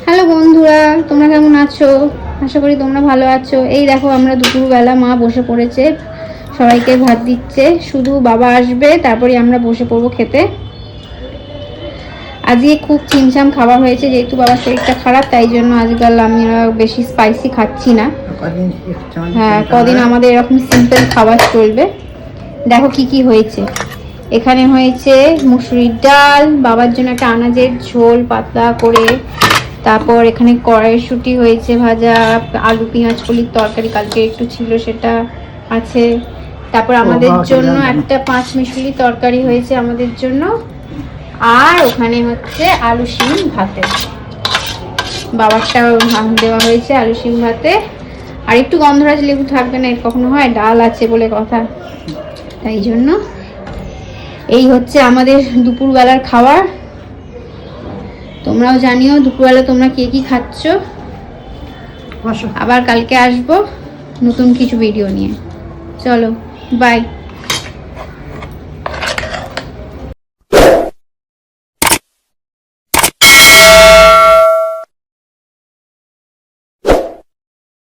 Hello বন্ধুরা, তোমরা কেমন আছো? আশা করি তোমরা ভালো আছো। এই দেখো আমরা দুপুরবেলা মা বসে পড়েছে, সবাইকে ভাত দিচ্ছে। শুধু বাবা আসবে তারপরে আমরা বসে পড়বো খেতে। আজকে খুব চিমচাম খাবার হয়েছে, যেহেতু বাবার শরীরটা খারাপ তাই জন্য আজকাল আমরা বেশি স্পাইসি খাচ্ছি না। হ্যাঁ, কদিন আমাদের এরকম সিম্পল খাবার চলবে। দেখো কি কি হয়েছে। এখানে হয়েছে মুসুরির ডাল, বাবার জন্য একটা আনাজের ঝোল পাতলা করে। তারপর এখানে কড়াইশুঁটি হয়েছে ভাজা, আলু পেঁয়াজ কলির তরকারি কালকে একটু ছিল সেটা আছে। তারপর আমাদের জন্য একটা পাঁচমিশালি তরকারি হয়েছে আমাদের জন্য। আর ওখানে হচ্ছে আলু শিম ভাতে, বাবারটা দেওয়া হয়েছে আলু শিম ভাতে। আর একটু গন্ধরাজ লেবু থাকবে না, কখনো হয়, ডাল আছে বলে কথা, তাই জন্য এই হচ্ছে আমাদের দুপুরবেলার খাবার। তোমরাও জানিও দুপুরবেলা তোমরা কে কি খাচ্ছ। আবার কালকে আসবো নতুন কিছু ভিডিও নিয়ে। চলো, বাই।